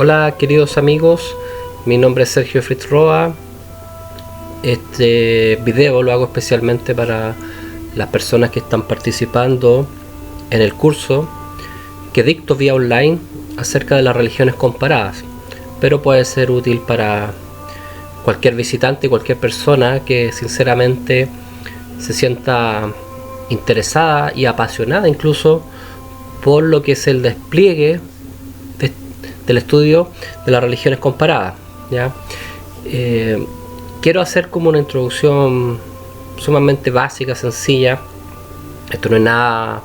Hola queridos amigos, mi nombre es Sergio Fritz Roa. Este video lo hago especialmente para las personas que están participando en el curso que dicto vía online acerca de las religiones comparadas, pero puede ser útil para cualquier visitante, cualquier persona que sinceramente se sienta interesada y apasionada incluso por lo que es el despliegue del estudio de las religiones comparadas, ¿ya? Quiero hacer como una introducción sumamente básica, sencilla. Esto no es nada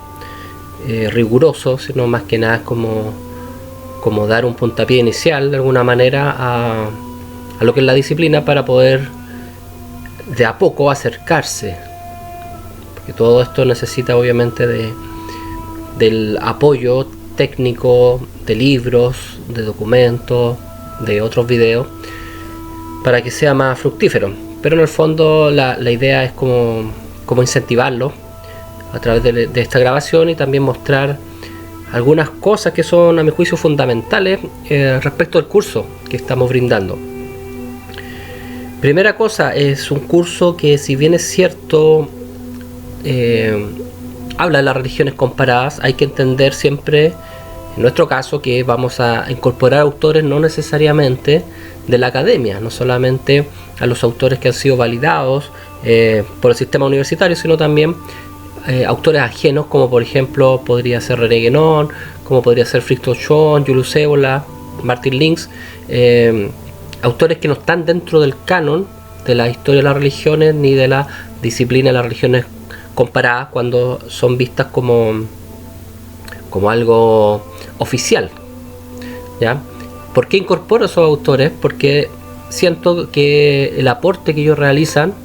riguroso, sino más que nada como dar un puntapié inicial de alguna manera a lo que es la disciplina, para poder de a poco acercarse, porque todo esto necesita obviamente del apoyo técnico, de libros, de documentos, de otros videos, para que sea más fructífero. Pero en el fondo la idea es como incentivarlo a través de esta grabación, y también mostrar algunas cosas que son, a mi juicio, fundamentales respecto al curso que estamos brindando. Primera cosa, es un curso que, si bien es cierto, habla de las religiones comparadas, hay que entender siempre, en nuestro caso, que vamos a incorporar autores no necesariamente de la academia, no solamente a los autores que han sido validados por el sistema universitario, sino también autores ajenos, como por ejemplo podría ser René Guénon, como podría ser Fritz Schoen, Julius Evola, Martin Links, autores que no están dentro del canon de la historia de las religiones ni de la disciplina de las religiones comparadas, cuando son vistas como algo oficial, ¿ya? ¿Por qué incorporo a esos autores? Porque siento que el aporte que ellos realizan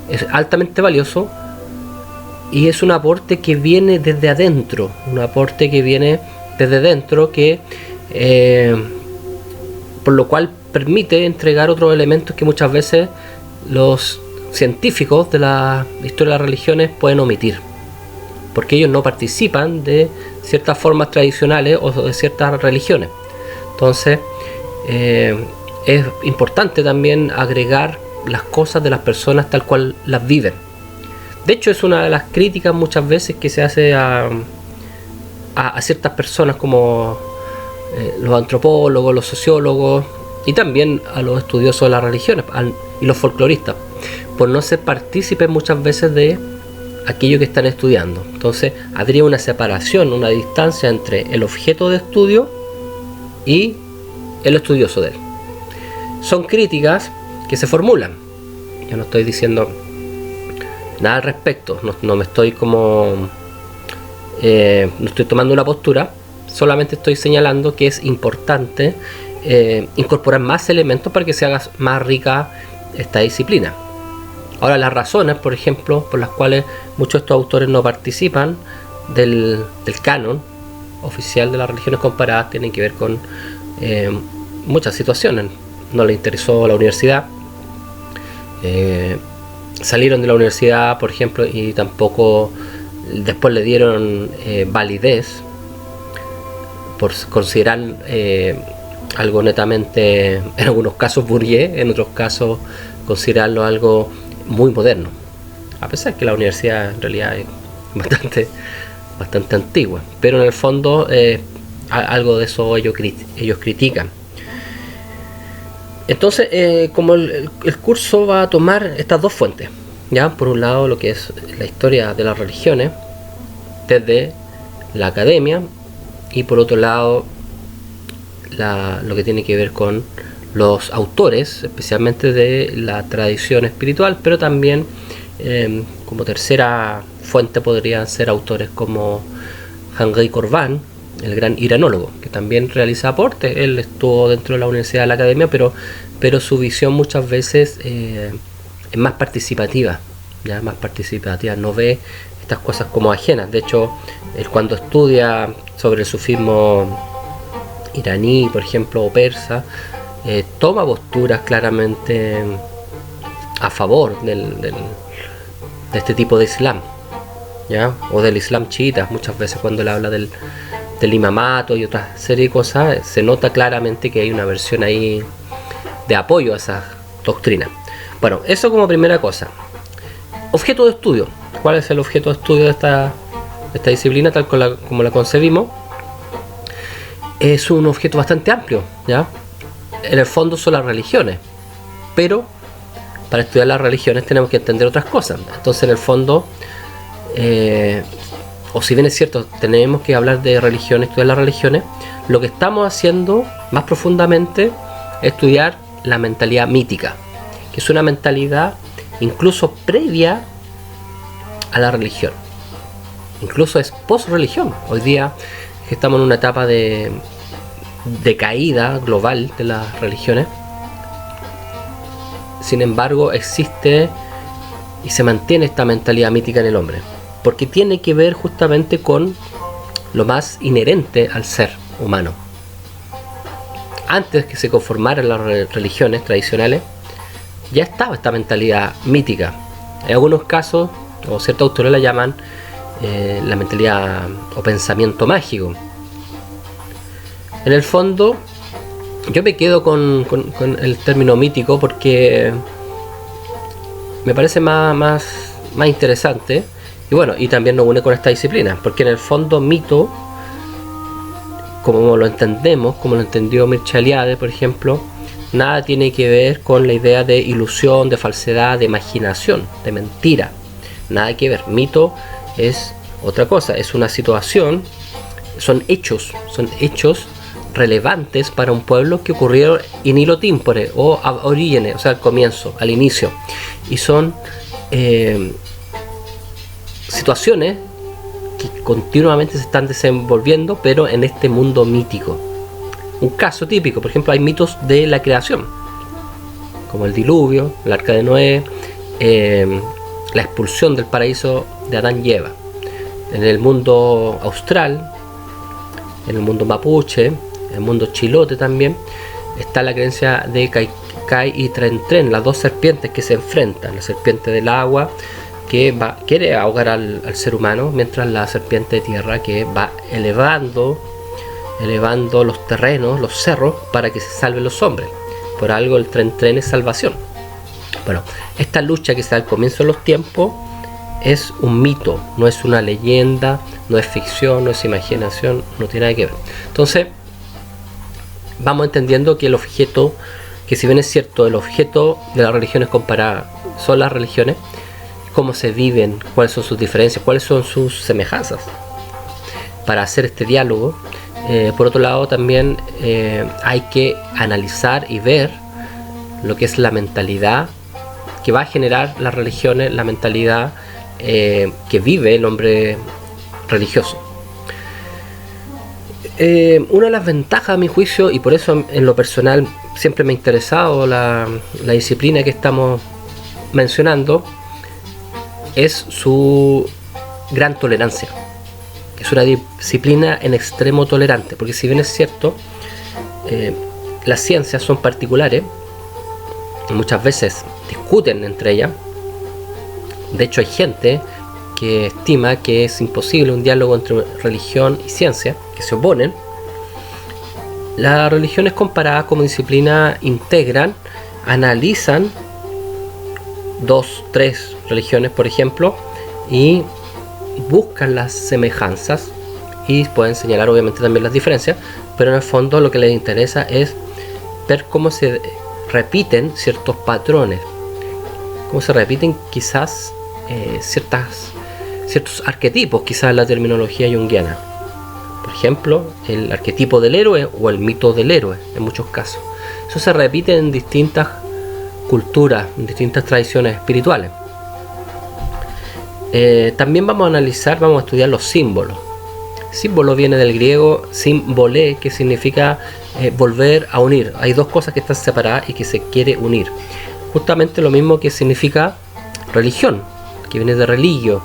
es altamente valioso, y es un aporte que viene desde adentro, que por lo cual permite entregar otros elementos que muchas veces los científicos de la historia de las religiones pueden omitir, porque ellos no participan de ciertas formas tradicionales o de ciertas religiones. Entonces es importante también agregar las cosas de las personas tal cual las viven. De hecho, es una de las críticas muchas veces que se hace a ciertas personas, como los antropólogos, los sociólogos, y también a los estudiosos de las religiones y los folcloristas, por no ser partícipes muchas veces de aquello que están estudiando. Entonces habría una separación, una distancia entre el objeto de estudio y el estudioso de él. Son críticas que se formulan. Yo no estoy diciendo nada al respecto, no me estoy no estoy tomando una postura, solamente estoy señalando que es importante incorporar más elementos para que se haga más rica esta disciplina. Ahora, las razones, por ejemplo, por las cuales muchos de estos autores no participan del canon oficial de las religiones comparadas, tienen que ver con muchas situaciones. No les interesó la universidad, salieron de la universidad, por ejemplo, y tampoco después le dieron validez por considerar algo netamente, en algunos casos burgués, en otros casos considerarlo algo muy moderno, a pesar que la universidad en realidad es bastante antigua, pero en el fondo algo de eso ellos critican. Entonces, como el curso va a tomar estas dos fuentes, ¿ya? Por un lado, lo que es la historia de las religiones desde la academia, y por otro lado lo que tiene que ver con los autores, especialmente de la tradición espiritual, pero también como tercera fuente podrían ser autores como Henri Corbin, el gran iranólogo, que también realiza aportes. Él estuvo dentro de la universidad, de la academia, pero su visión muchas veces es más participativa, no ve estas cosas como ajenas. De hecho, él, cuando estudia sobre el sufismo iraní, por ejemplo, o persa, toma posturas claramente a favor de este tipo de islam, ¿ya? O del islam chiita, muchas veces cuando él habla del del imamato y otra serie de cosas, se nota claramente que hay una versión ahí de apoyo a esa doctrina. Bueno, eso como primera cosa. Objeto de estudio. ¿Cuál es el objeto de estudio de esta disciplina tal como la concebimos? Es un objeto bastante amplio, ¿ya? En el fondo son las religiones, pero para estudiar las religiones tenemos que entender otras cosas. Entonces, en el fondo, o si bien es cierto, tenemos que hablar de religiones, estudiar las religiones, lo que estamos haciendo más profundamente es estudiar la mentalidad mítica, que es una mentalidad incluso previa a la religión, incluso es post-religión. Hoy día que estamos en una etapa de caída global de las religiones, sin embargo existe y se mantiene esta mentalidad mítica en el hombre, porque tiene que ver justamente con lo más inherente al ser humano. Antes que se conformaran las religiones tradicionales, ya estaba esta mentalidad mítica. En algunos casos, o ciertos autores la llaman la mentalidad o pensamiento mágico. En el fondo, yo me quedo con el término mítico porque me parece más interesante, y bueno, y también nos une con esta disciplina, porque en el fondo mito, como lo entendemos, como lo entendió Mircea Eliade, por ejemplo, nada tiene que ver con la idea de ilusión, de falsedad, de imaginación, de mentira. Nada que ver. Mito es otra cosa, es una situación, son hechos relevantes para un pueblo que ocurrieron in illo tempore o a origine, o sea, al comienzo, al inicio, y son situaciones que continuamente se están desenvolviendo, pero en este mundo mítico. Un caso típico, por ejemplo, hay mitos de la creación, como el diluvio, el arca de Noé, la expulsión del paraíso de Adán y Eva. En el mundo austral, en el mundo mapuche, en el mundo chilote también, está la creencia de Kai y Tren, las dos serpientes que se enfrentan, la serpiente del agua que quiere ahogar al ser humano, mientras la serpiente de tierra que va elevando los terrenos, los cerros, para que se salven los hombres. Por algo el tren es salvación. Bueno, esta lucha que se da al comienzo de los tiempos es un mito, no es una leyenda, no es ficción, no es imaginación, no tiene nada que ver. Entonces, vamos entendiendo que el objeto, que si bien es cierto, el objeto de las religiones comparadas son las religiones, cómo se viven, cuáles son sus diferencias, cuáles son sus semejanzas. Para hacer este diálogo, por otro lado también hay que analizar y ver lo que es la mentalidad que va a generar las religiones, la mentalidad que vive el hombre religioso. Una de las ventajas a mi juicio, y por eso en lo personal siempre me ha interesado la disciplina que estamos mencionando, es su gran tolerancia. Es una disciplina en extremo tolerante, porque si bien es cierto, las ciencias son particulares y muchas veces discuten entre ellas. De hecho, hay gente que estima que es imposible un diálogo entre religión y ciencia, que se oponen. Las religiones comparadas como disciplina integran, analizan 2, 3 religiones, por ejemplo, y buscan las semejanzas y pueden señalar obviamente también las diferencias, pero en el fondo lo que les interesa es ver cómo se repiten ciertos patrones, cómo se repiten quizás ciertos arquetipos, quizás en la terminología junguiana. Por ejemplo, el arquetipo del héroe o el mito del héroe, en muchos casos. Eso se repite en distintas culturas, en distintas tradiciones espirituales. También vamos a estudiar los símbolos. Símbolo viene del griego símbolé, que significa volver a unir. Hay dos cosas que están separadas y que se quiere unir. Justamente lo mismo que significa religión, que viene de religio,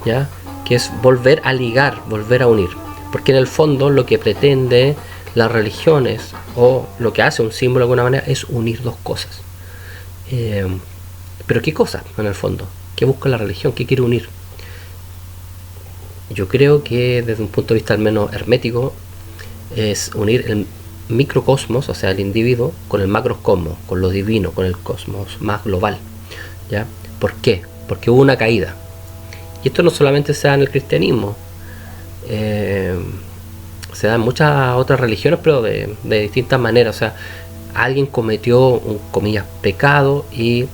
¿ya? Que es volver a ligar, volver a unir. Porque en el fondo lo que pretende las religiones, o lo que hace un símbolo de alguna manera, es unir dos cosas. Pero ¿qué cosa en el fondo? ¿Qué busca la religión? ¿Qué quiere unir? yo creo que desde un punto de vista al menos hermético es unir el microcosmos, o sea, el individuo, con el macrocosmos, con lo divino, con el cosmos más global, ¿ya? ¿Por qué? Porque hubo una caída. Y esto no solamente se da en el cristianismo, se da en muchas otras religiones, pero de distintas maneras. O sea, alguien cometió un, comillas, pecado y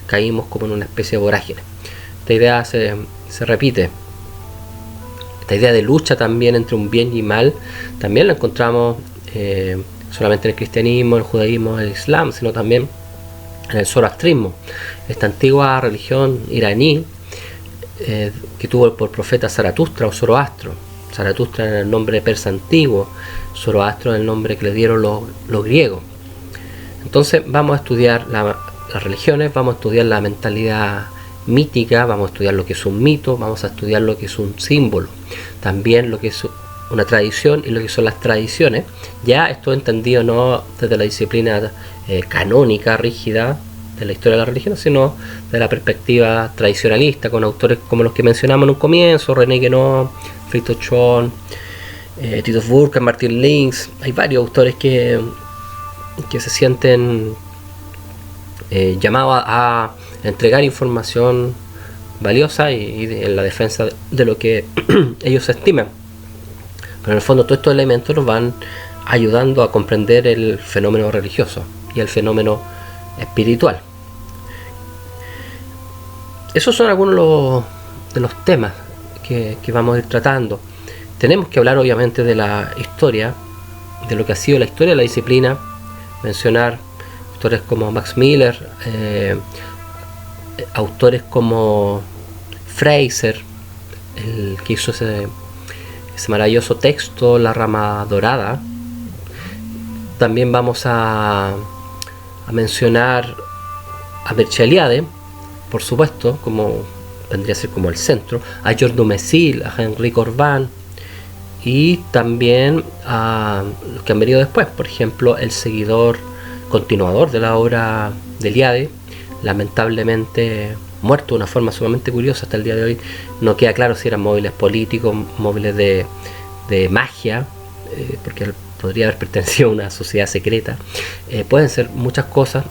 caímos como en una especie de vorágine. Esta idea se repite. Esta idea de lucha también entre un bien y mal, también la encontramos solamente en el cristianismo, el judaísmo, el islam, sino también en el zoroastrismo, esta antigua religión iraní que tuvo por profeta Zaratustra o Zoroastro. Zaratustra era el nombre persa antiguo, Zoroastro es el nombre que le dieron los griegos. Entonces vamos a estudiar las religiones, vamos a estudiar la mentalidad mítica, vamos a estudiar lo que es un mito, vamos a estudiar lo que es un símbolo, también lo que es una tradición y lo que son las tradiciones. Ya esto entendido no desde la disciplina canónica, rígida de la historia de la religión, sino de la perspectiva tradicionalista, con autores como los que mencionamos en un comienzo, René Guénon, Friedrich Scholl, Tito Burkhardt, Martin Links. Hay varios autores que se sienten llamados a entregar información valiosa y en la defensa de lo que ellos estiman. Pero en el fondo todos estos elementos nos van ayudando a comprender el fenómeno religioso y el fenómeno espiritual. Esos son algunos de los temas que vamos a ir tratando. Tenemos que hablar obviamente de la historia, de lo que ha sido la historia de la disciplina, mencionar autores como Max Miller, autores como Fraser, el que hizo ese maravilloso texto, La rama dorada. También vamos a mencionar a Mircea Eliade, por supuesto, como vendría a ser como el centro, a Georges Dumézil, a Henri Corbin, y también a los que han venido después, por ejemplo, el seguidor continuador de la obra de Eliade, lamentablemente muerto de una forma sumamente curiosa. Hasta el día de hoy no queda claro si eran móviles políticos, móviles de magia, porque él podría haber pertenecido a una sociedad secreta. Pueden ser muchas cosas.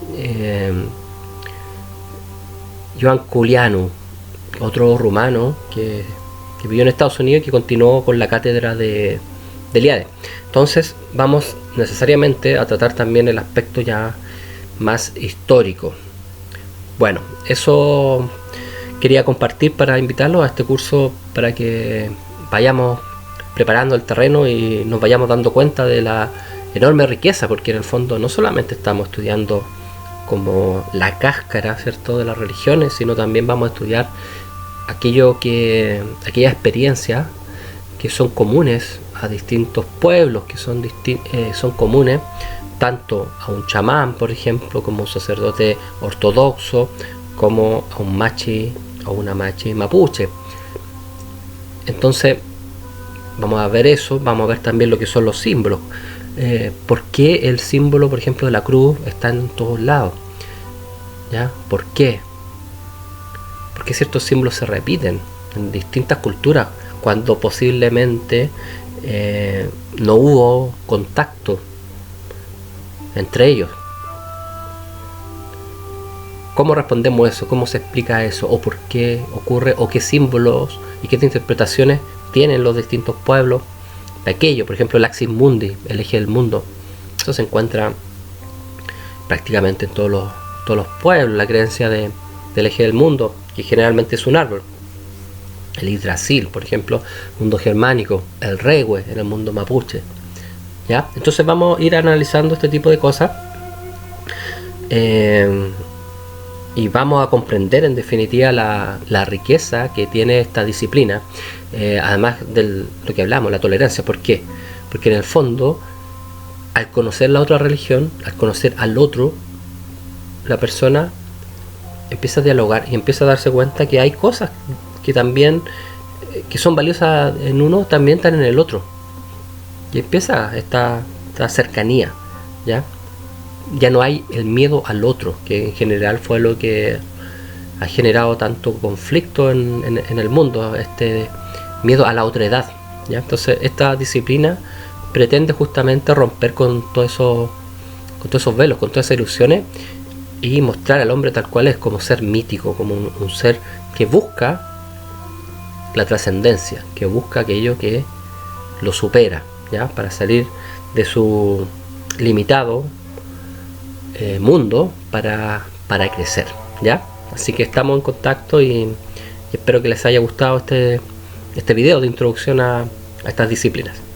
Ioan Culianu, otro rumano que vivió en Estados Unidos y que continuó con la cátedra de Eliade. Entonces vamos necesariamente a tratar también el aspecto ya más histórico. Bueno, eso quería compartir para invitarlos a este curso, para que vayamos preparando el terreno y nos vayamos dando cuenta de la enorme riqueza, porque en el fondo no solamente estamos estudiando como la cáscara, ¿cierto?, de las religiones, sino también vamos a estudiar aquellas experiencias que son comunes a distintos pueblos, que son comunes tanto a un chamán, por ejemplo, como un sacerdote ortodoxo, como a un machi o una machi mapuche. Entonces vamos a ver eso, vamos a ver también lo que son los símbolos. ¿Por qué el símbolo, por ejemplo, de la cruz está en todos lados? ¿Ya? ¿Por qué? Porque ciertos símbolos se repiten en distintas culturas cuando posiblemente no hubo contacto entre ellos. ¿Cómo respondemos eso? ¿Cómo se explica eso? ¿O por qué ocurre? ¿O qué símbolos y qué interpretaciones tienen los distintos pueblos de aquello? Por ejemplo, el Axis Mundi, el eje del mundo. Eso se encuentra prácticamente en todos los pueblos, la creencia del eje del mundo, que generalmente es un árbol. El Yggdrasil, por ejemplo, mundo germánico, el Rehue en el mundo mapuche. ¿Ya? Entonces vamos a ir analizando este tipo de cosas y vamos a comprender en definitiva la riqueza que tiene esta disciplina, además de lo que hablamos, la tolerancia. ¿Por qué? Porque en el fondo, al conocer la otra religión, al conocer al otro, la persona empieza a dialogar y empieza a darse cuenta que hay cosas que también que son valiosas en uno, también están en el otro. Y empieza esta cercanía, ¿ya? Ya no hay el miedo al otro, que en general fue lo que ha generado tanto conflicto en el mundo, este miedo a la otredad, ¿ya? Entonces esta disciplina pretende justamente romper con todos esos velos, con todas esas ilusiones, y mostrar al hombre tal cual es, como ser mítico, como un ser que busca la trascendencia, que busca aquello que lo supera, ¿ya? Para salir de su limitado mundo para crecer, ¿ya? Así que estamos en contacto y espero que les haya gustado este video de introducción a estas disciplinas.